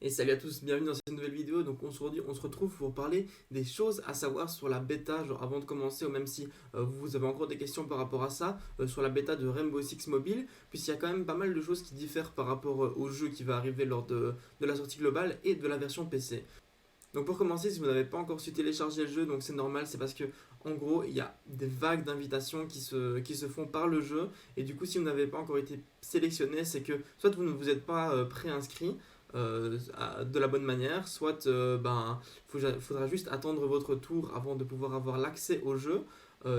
Et salut à tous, bienvenue dans cette nouvelle vidéo. Donc aujourd'hui on se retrouve pour parler des choses à savoir sur la bêta, genre avant de commencer, ou même si vous avez encore des questions par rapport à ça, sur la bêta de Rainbow Six Mobile, puisqu'il y a quand même pas mal de choses qui diffèrent par rapport au jeu qui va arriver lors de la sortie globale et de la version PC. Donc pour commencer, si vous n'avez pas encore su télécharger le jeu, donc c'est normal, c'est parce que en gros il y a des vagues d'invitations qui se font par le jeu, et du coup si vous n'avez pas encore été sélectionné, c'est que soit vous ne vous êtes pas préinscrit de la bonne manière, soit faudra juste attendre votre tour avant de pouvoir avoir l'accès au jeu.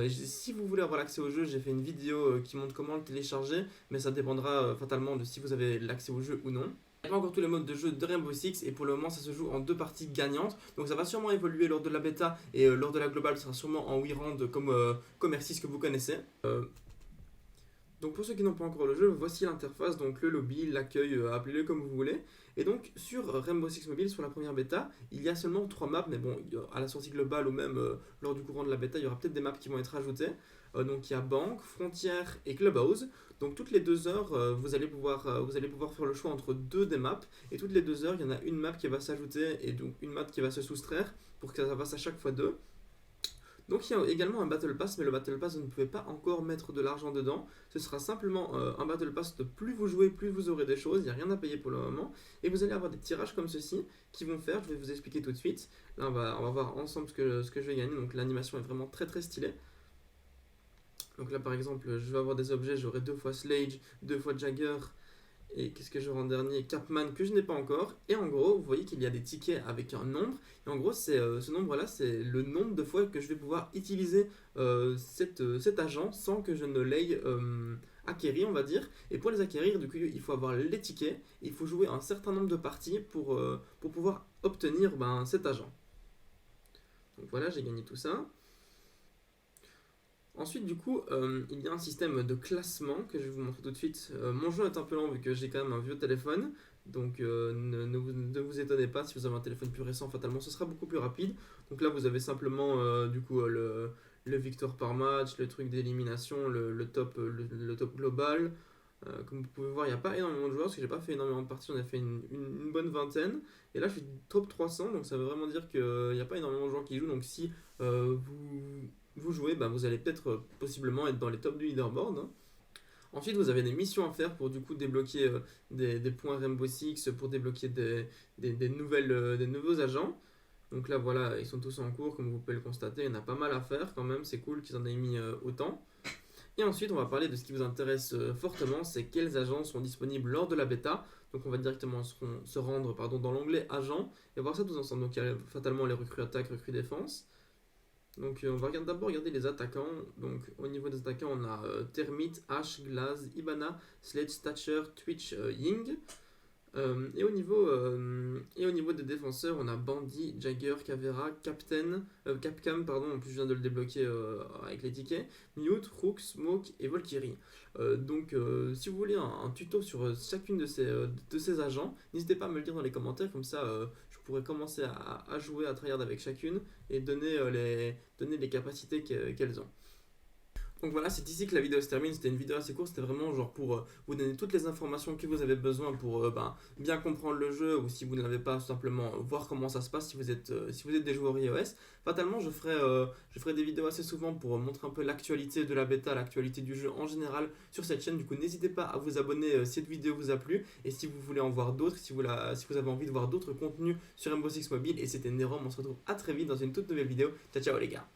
Si vous voulez avoir l'accès au jeu, j'ai fait une vidéo qui montre comment le télécharger, mais ça dépendra fatalement de si vous avez l'accès au jeu ou non. Il n'y a pas encore tous les modes de jeu de Rainbow Six et pour le moment ça se joue en deux parties gagnantes. Donc ça va sûrement évoluer lors de la bêta et lors de la globale ça sera sûrement en 8 rounds comme R6 que vous connaissez. Donc pour ceux qui n'ont pas encore le jeu, voici l'interface, donc le lobby, l'accueil, appelez-le comme vous voulez. Et donc sur Rainbow Six Mobile, sur la première bêta, il y a seulement 3 maps, mais bon, à la sortie globale ou même lors du courant de la bêta, il y aura peut-être des maps qui vont être ajoutées. Donc il y a Banque, Frontière et Clubhouse. Donc toutes les 2 heures, vous allez pouvoir faire le choix entre deux des maps. Et toutes les 2 heures, il y en a une map qui va s'ajouter et donc une map qui va se soustraire pour que ça fasse à chaque fois deux. Donc il y a également un Battle Pass, mais le Battle Pass, vous ne pouvez pas encore mettre de l'argent dedans. Ce sera simplement un Battle Pass de plus vous jouez, plus vous aurez des choses. Il n'y a rien à payer pour le moment. Et vous allez avoir des tirages comme ceci qui vont faire, je vais vous expliquer tout de suite. Là, on va voir ensemble ce que je vais gagner. Donc l'animation est vraiment très très stylée. Donc là, par exemple, je vais avoir des objets, j'aurai 2 fois Slage, 2 fois Jagger, et qu'est-ce que j'aurai en dernier? Capman que je n'ai pas encore. Et en gros, vous voyez qu'il y a des tickets avec un nombre. Et en gros, ce nombre-là, c'est le nombre de fois que je vais pouvoir utiliser cet agent sans que je ne l'aie acquéri, on va dire. Et pour les acquérir, du coup, il faut avoir les tickets. Il faut jouer un certain nombre de parties pour pouvoir obtenir cet agent. Donc voilà, j'ai gagné tout ça. Ensuite, du coup, il y a un système de classement que je vais vous montrer tout de suite. Mon jeu est un peu lent vu que j'ai quand même un vieux téléphone. Donc ne vous étonnez pas si vous avez un téléphone plus récent, fatalement ce sera beaucoup plus rapide. Donc là vous avez simplement du coup le victor par match, le truc d'élimination, le top global. Comme vous pouvez voir, il n'y a pas énormément de joueurs parce que j'ai pas fait énormément de parties, on a fait une bonne vingtaine. Et là je suis top 300, donc ça veut vraiment dire qu'il n'y a pas énormément de joueurs qui jouent. Donc si vous jouez, vous allez peut-être possiblement être dans les tops du leaderboard, hein. Ensuite, vous avez des missions à faire pour du coup débloquer des points Rainbow Six, pour débloquer des nouveaux agents. Donc là, voilà, ils sont tous en cours, comme vous pouvez le constater. Il y en a pas mal à faire quand même, c'est cool qu'ils en aient mis autant. Et ensuite, on va parler de ce qui vous intéresse fortement, c'est quels agents sont disponibles lors de la bêta. Donc on va directement se rendre dans l'onglet agents et voir ça tous ensemble. Donc il y a fatalement les recrues attaque, recrues défense. Donc on va d'abord regarder les attaquants. Donc au niveau des attaquants, on a Termite, Ash, Glaz, Ibana, Sledge, Thatcher, Twitch, Ying. Et au niveau des défenseurs, on a Bandit, Jagger, Cavera, Capcam, pardon, en plus je viens de le débloquer avec les tickets, Mute, Rook, Smoke et Valkyrie. Si vous voulez un tuto sur chacune de ces agents, n'hésitez pas à me le dire dans les commentaires, comme ça je pourrais commencer à jouer, à tryhard avec chacune et donner les capacités qu'elles ont. Donc voilà, c'est ici que la vidéo se termine. C'était une vidéo assez courte, c'était vraiment genre pour vous donner toutes les informations que vous avez besoin pour bien comprendre le jeu, ou si vous ne l'avez pas, simplement voir comment ça se passe si vous êtes des joueurs iOS. Fatalement, je ferai des vidéos assez souvent pour montrer un peu l'actualité de la bêta, l'actualité du jeu en général sur cette chaîne. Du coup, n'hésitez pas à vous abonner si cette vidéo vous a plu, et si vous voulez en voir d'autres, si vous avez envie de voir d'autres contenus sur Rainbow Six Mobile. Et c'était Nerom, on se retrouve à très vite dans une toute nouvelle vidéo. Ciao ciao les gars.